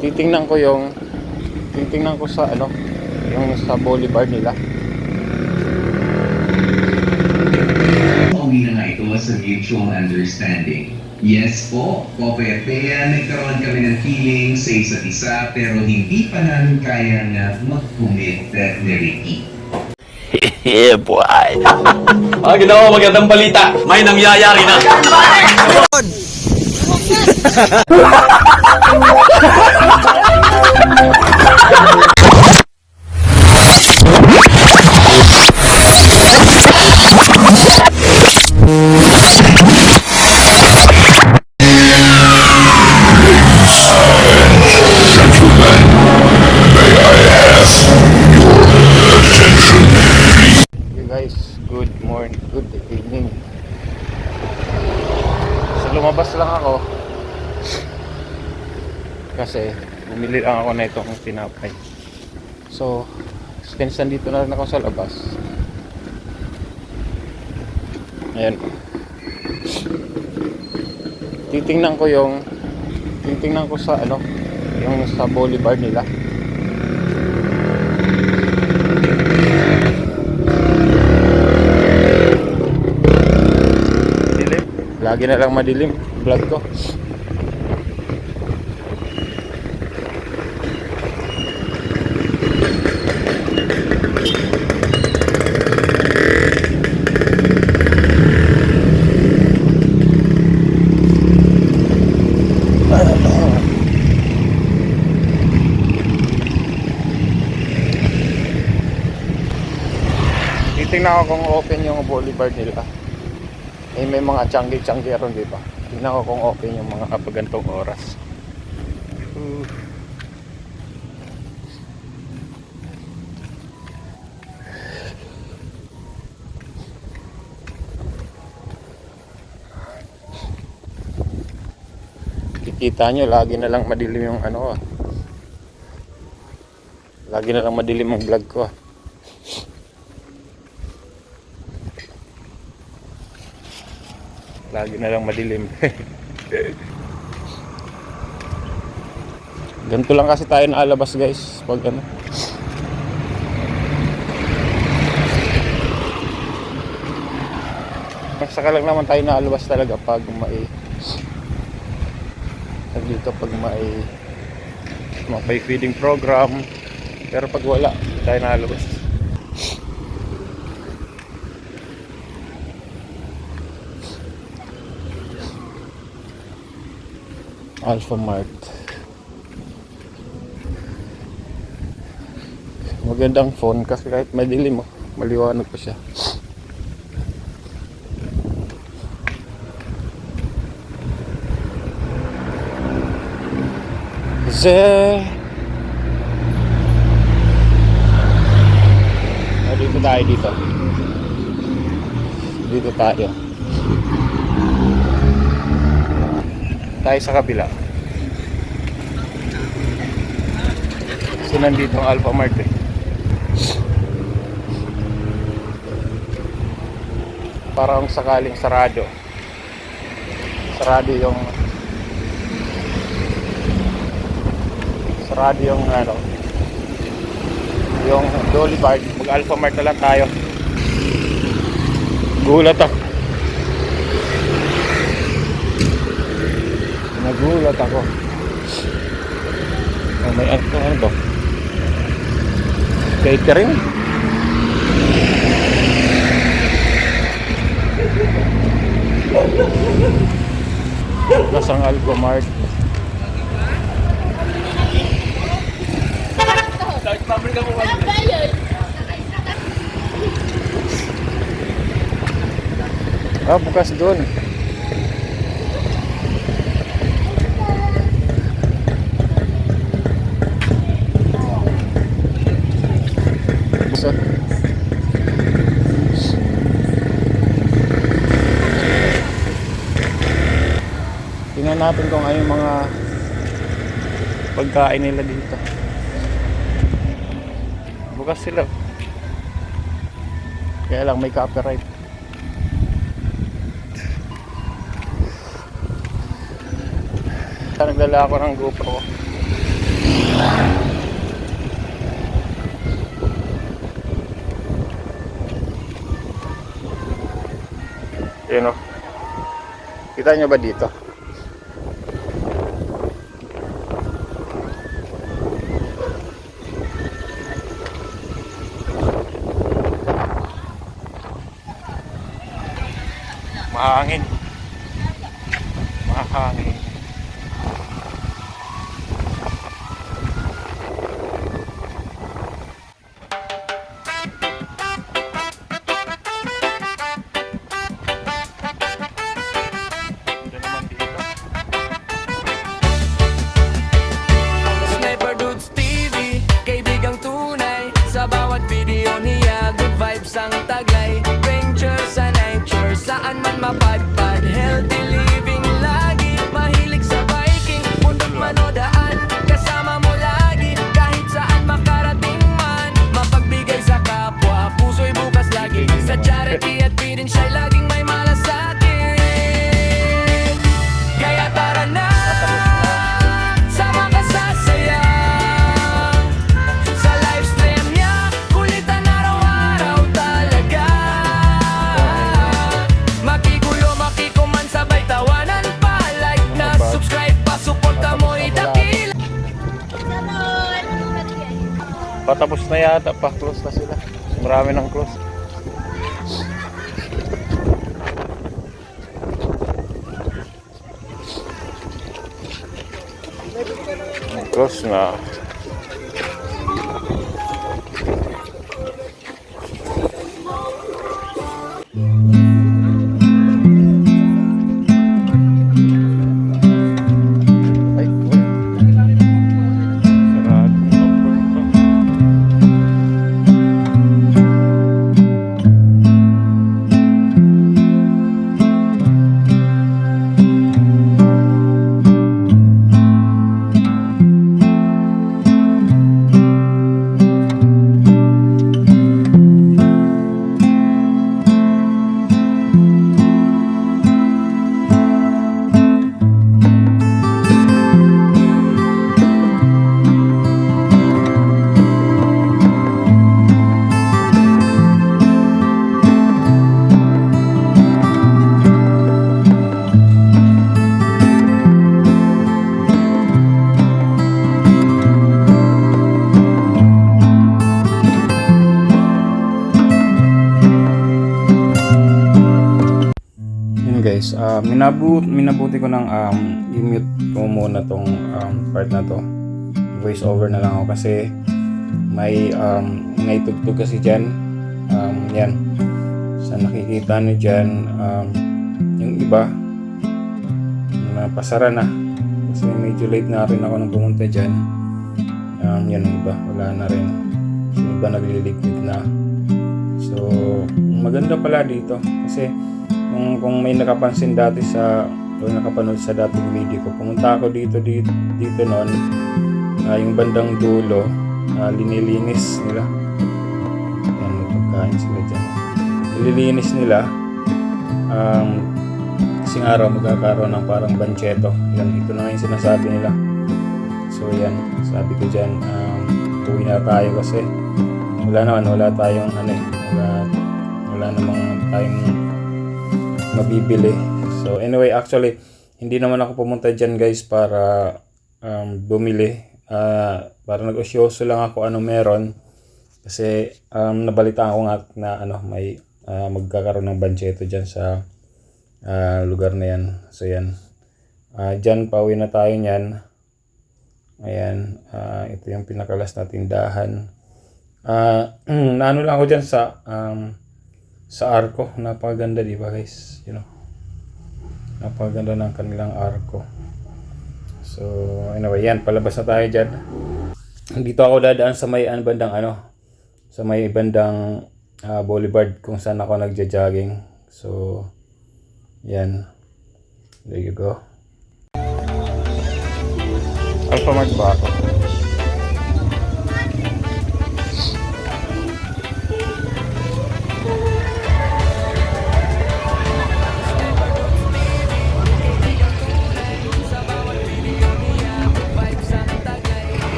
titingnan ko sa ano, yung sa boulevard nila. Pauwi na nga ito sa mutual understanding. Yes po, Popetea, nagkaroon kami ng feeling sa isa't isa pero hindi pa namin kayang mag-commit ni Ricky. Yeah, boy. Ginawa magandang balita. May nangyayari na. Hey guys, good morning, good evening. So lumabas lang ako kasi bumili lang ako na itong tinapay. So since nandito na rin ako sa labas, ayan, titingnan ko sa ano, yung sa boulevard nila. Lagi na lang madilim vlog ko. Titingnan ko kung open yung boulevard nila. Eh, may mga tiyanggi-tiyanggi ron, di ba? Tingnan ko kung open yung mga kapagantong oras. Kikita nyo, lagi na lang madilim yung ano, lagi na lang madilim yung vlog ko, lagi na lang madilim. Ganito lang kasi tayo naalabas guys pag ano, saka lang naman tayo naalabas talaga pag dito, pag may feeding program. Pero pag wala, tayo naalabas. Alphamart, magandang phone kasi kahit madilim, maliwanag pa siya. Dito tayo, dito tayo sa kabila. So nandito ang Alphamart eh. Parang sakaling sarado yung ano, yung boulevard. Mag Alphamart na lang tayo. Nagulat ako. Oh, may ano to? Catering? Lasang Alphamart. Bukas doon. Tingnan natin kung ano yung mga pagkain nila dito. Bukas sila. Kaya lang may copyright. Nagdala ako ng GoPro. Yun o. Kita nyo ba dito? Mahangin. Mahangin. Ito naman dito. Sniper Dudes TV, kaibigang tunay. Sa bawat video niya, good vibes ang taglay. Ventures sa nature, saan man mapadpad. Healthy living lagi, mahilig sa biking. Bundok manodaan, kasama mo lagi. Kahit saan makarating man, mapagbigay sa kapwa. Puso'y bukas lagi, sa charity at feeding siya'y laging may malasakit. Kaya tara na, sama ka sa saya. Sa live stream niya, kulitan araw-araw talaga. Makigulo, makikuman, sabay tawanan pa. Like na, subscribe pa, suporta mo'y dakila. Patapos na yata pa. Close na sila. Marami ng close. Close na. Ay, sarado na po. Yun guys, minabuti ko ng i-mute ko muna tong part na to. Voice over na lang ako kasi may naitugtog kasi dyan. Yan, sa nakikita nyo dyan, yung iba napasara na kasi medyo late na rin ako nang pumunta dyan. Yan, yung iba wala na rin, yung iba nagliligpit na. So maganda pala dito kasi kung may nakapansin dati o nakapanood sa dating video ko, pumunta ako dito noon, yung bandang dulo, linilinis nila. Yan, may pagkain sila dyan. Nililinis nila, kasing araw magkakaroon ng parang bancheto. Yan, ito na nga yung sinasabi nila. So yan, sabi ko dyan, uwi na tayo kasi wala tayong wala namang tayong mabibili. So anyway, actually hindi naman ako pumunta dyan guys para bumili, para nag-osyoso lang ako ano meron kasi nabalitaan ko nga na may magkakaroon ng bancheto dyan sa lugar na yan. So yan, dyan pauwi na tayo nyan. Ayan, ito yung pinakalas na tindahan. Naano lang ako dyan sa Arco. Napakaganda, di ba guys? You know, napakaganda ng kanilang Arco. So anyway, yan, palabas na tayo dyan. Dito ako dadaan sa may sa may bandang Boulevard kung saan ako nagja-jogging. So yan, there you go. Alphamart ba ako?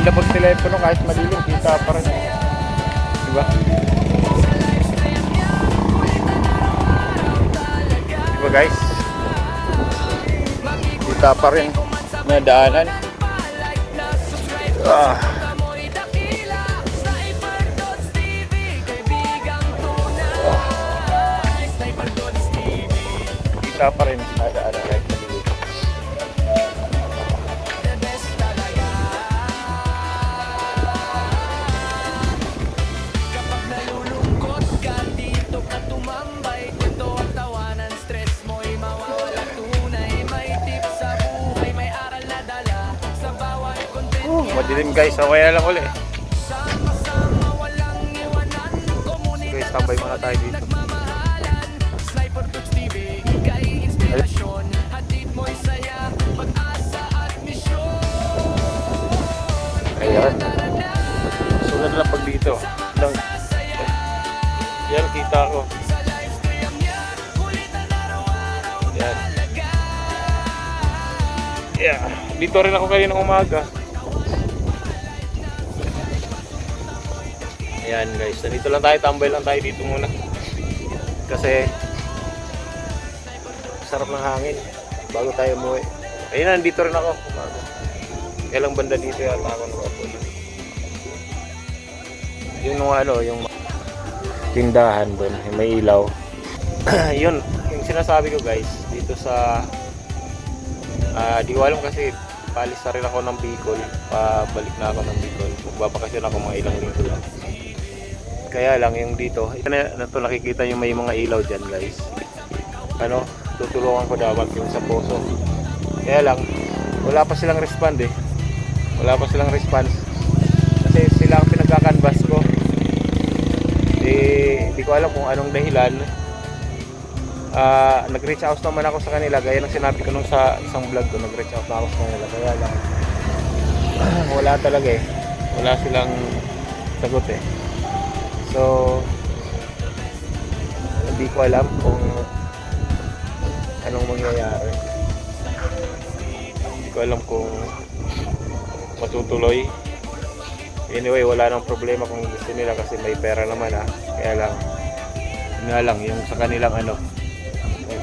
maganda pag telepono kahit madilim, kita pa rin. Diba? Diba guys? Kita pa rin na daanan. Kita pa rin na daanan kahit madilim. Kapag nalulungkot ka, dito ka tumambay. Ito ang tawanan, stress mo'y mawawala tunay. May tips sa buhay, may aral na dala. Sa bawat content Madilim guys, awaya lang uli. sama-sama, walang iwanan. Guys, tambay muna tayo dito. Nagmamahalan, Sniper Talks TV, ika'y inspirasyon. Hatid mo'y saya, pag-asa at misyon. Ayan. Sunod lang pag dito. Lang. Yan, kita ko. Sa livestream niya, kulitan araw-araw Yan. talaga. Yeah. Dito rin ako kayo ng umaga. Ayan guys, nandito lang tayo, tambay lang tayo dito muna. Kasi sarap ng hangin bago tayo umuwi. Ayun, nandito rin ako umaga. Kailang banda dito yata ako nakapunta. Yung yung tindahan doon, yung may ilaw. Yun, yung sinasabi ko guys, dito sa di ko alam kasi palis na rin ako ng Bicol, pabalik na ako ng Bicol. Magbabakasyon ako mga ilang linggo lang. Kaya lang yung dito, ito na to, nakikita yung may mga ilaw dyan guys. Tutulungan ko dapat yung sa poso. Kaya lang, wala pa silang respond eh. Wala pa silang response. Kasi sila ang pinagkakanvas ko. Hindi ko alam kung anong dahilan. Nag-reach out naman ako sa kanila. Gaya ng sinabi ko nung sa isang vlog ko, nag-reach out na ako sa kanila. Kaya lang, wala talaga eh. Wala silang sagot eh. So, hindi ko alam kung anong mangyayari. Hindi ko alam kung matutuloy. Anyway, wala nang problema kung gusto nila kasi may pera naman Kaya lang, yung sa kanilang yung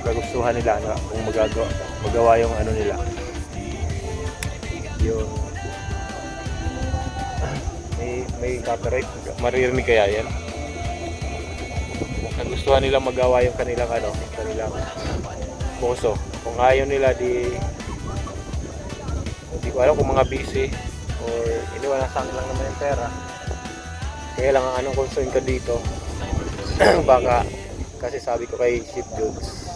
kagustuhan nila kung magawa yung nila. Yung may copyright, maririnig kaya yan. Kung gustuhan nila magawa yung kanilang kanilang poso. Kung ayaw nila hindi ko alam kung mga busy or iniwalasan lang naman yung pera. Kaya lang ang anong concern ko dito baka kasi sabi ko kay Ship Goods,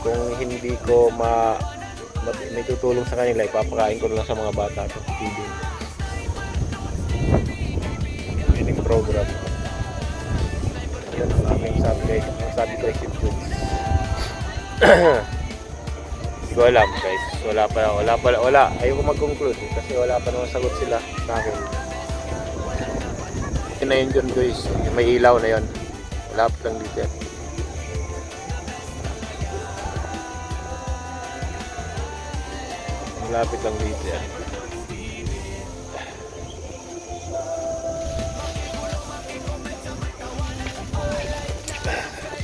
kung hindi ko may tutulong sa kanila, ipapakain ko lang sa mga bata to feeding program. Yan ang aking sabi kay Ship Goods. Hindi ko alam guys, wala. Ayoko mag-conclude kasi wala pa naman sagot sila sa akin. Yun na yun dyan guys, yung may ilaw na yun, malapit lang dito yan. Malapit lang dito yan.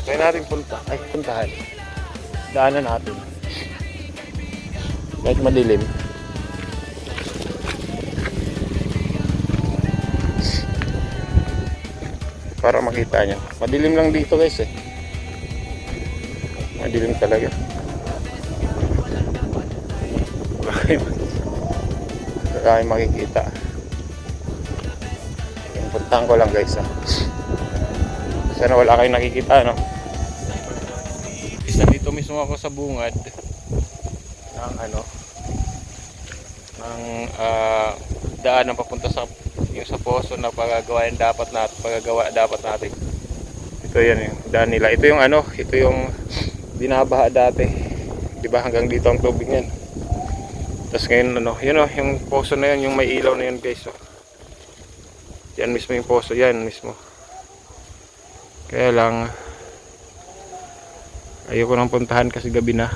Kaya natin puntahan. Daanan natin. Kahit madilim. Para makita niya. Madilim lang dito guys eh. Madilim talaga. Kaya makikita. Yung puntahan ko lang guys Sana wala kayong nakikita Nandito mismo ako sa bungad ng daan na papunta sa poso na pagagawa dapat natin. Ito yan yung daan nila. Ito yung ito yung binabaha dati. 'Di ba hanggang dito ang tubig niyan. Tapos ngayon yung poso na yun, yung may ilaw na yun guys. Yan mismo yung poso, yan mismo. Kaya lang ayoko nang puntahan kasi gabi na.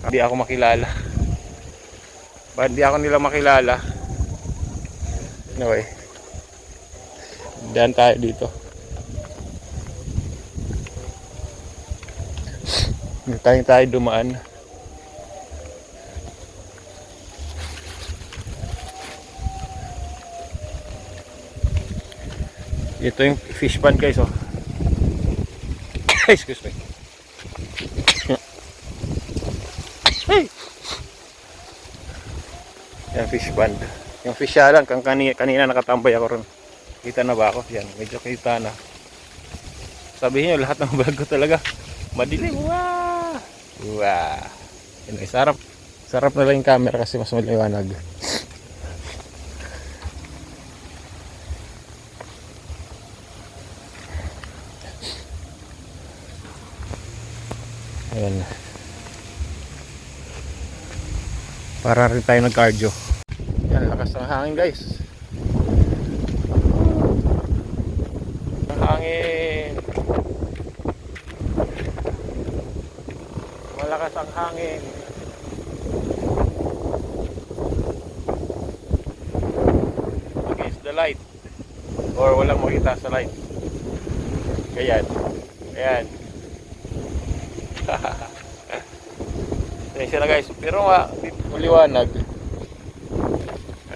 Hindi ako makilala. Hindi ako nila makilala. Anyway, daan tayo dito. Tayo dumaan. Ito yung fish pond guys, oh. Excuse me. Hey! Yan, fish pond. Yung fisyalan, kanina nakatambay ako ron. Kita na ba ako? Yan, medyo kita na. Sabihin nyo, lahat ng vlog ko talaga madilim. Wow! Wow! Yan, sarap. Sarap na lang yung camera kasi mas maliwanag. Ayan. Para rin tayo nag-cardio. Yan, lakas ng hangin guys. Ang hangin. Malakas ang hangin. Against the light. Or walang makita sa light. Ayan. Ayan. Ayan na guys, pero maliwanag.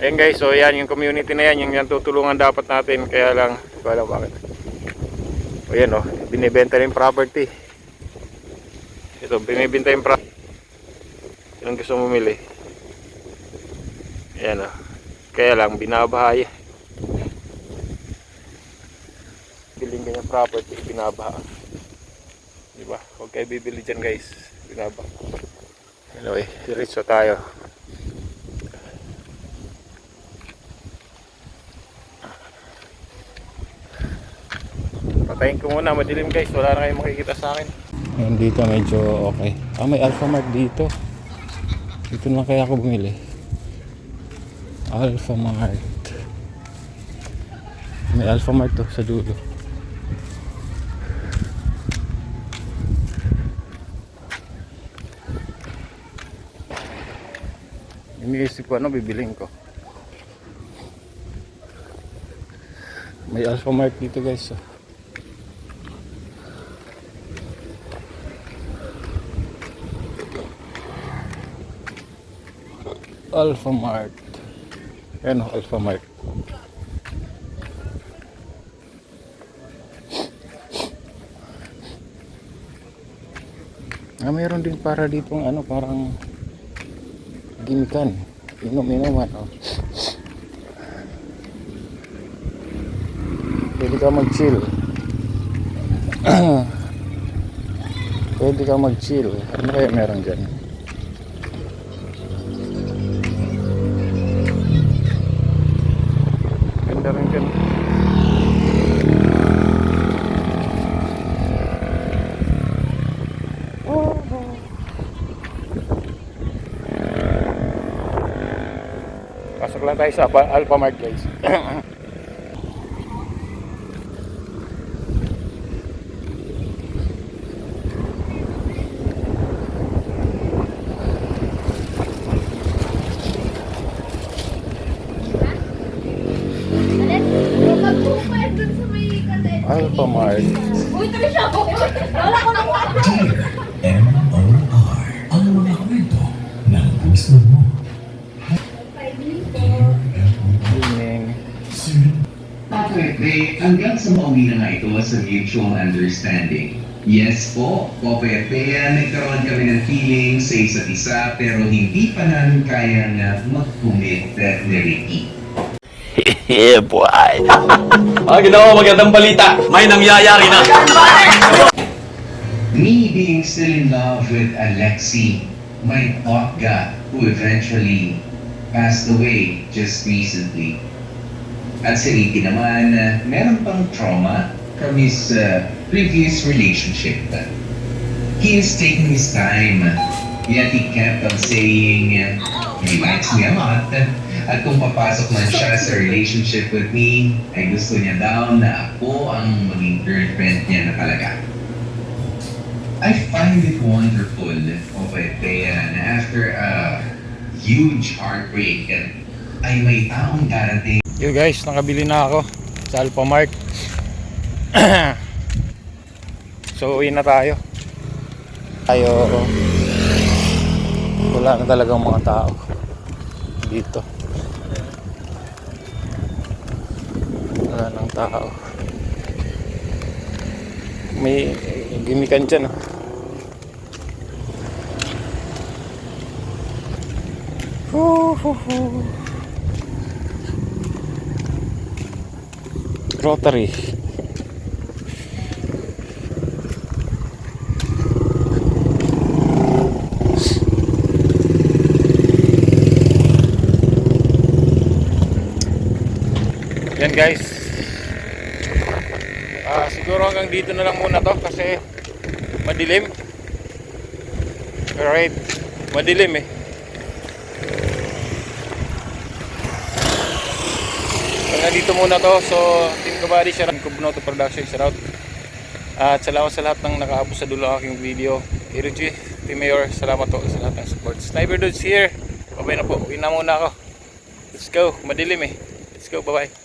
Ayan guys, so yan yung community na yan, yung tutulungan dapat natin, kaya lang wala bakit. O yan o, binibenta yung property. Ito, binibenta yung property. Yung gusto bumili. Ayan o, kaya lang binabahay. Biling ganyan property, binabaha. Diba? Huwag kayo bibili dyan guys. Binabaha. Anyway, diretso tayo. Patayin ko muna, madilim guys, wala na kayong makikita sa akin. Ngayon dito medyo okay. May Alphamart dito. Dito na kaya ako bumili. Alphamart. May Alphamart to sa dulo. Iniisip ko ano bibiling ko. May Alphamart dito guys. Alphamart. Ayan o, Alphamart. Mayroon din para ditong ano, parang gimikan, inom-inuman, oh. Pwede ka mag-chill. Pwede ka mag-chill. Ano kaya meron dyan? Ganda rin dyan. Pasok lang tayo sa Alphamart guys. Alphamart. Uy, tabi siya ako. Wala ko lang wala. M-O-R. Ang mga kwento ng gusto mo. Evening. Pepe, hanggang sa mauwi na nga ito sa mutual understanding. Yes po, Pepe, nagkaroon kami ng feeling sa isa't isa pero hindi pa namin kayang mag-commit ni Ricky. Yeah, boy. Ginawa magandang balita. May nangyayari na. Me being still in love with Alexi, my thought guy, who eventually passed away just recently. At si Ricky naman, meron pang trauma from his previous relationship. He is taking his time, yet he kept on saying he likes me a lot. At kung papasok man siya sa relationship with me, ay gusto niya daw na ako ang maging girlfriend niya na talaga. I find it wonderful, Pepe, na after a huge heartbreak ay may taong darating Yo guys, nakabili na ako sa Alphamart. So uwi na tayo. Wala na talagang mga tao dito. Wala nang tao. May gimikan dyan. Rotary. Yan guys. Siguro hanggang dito na lang muna to kasi madilim. Alright, madilim eh. Hanggang dito muna to. So, Team Kabady, shout out Kubnoto Production, shout out. At salamat sa lahat ng nakaabot sa dulo aking video. Iruji, Team Mayor, salamat po sa lahat ng support. Sniper Dudes here. Babay na po, uwi na muna ako. Let's go, madilim eh. Let's go, bye bye.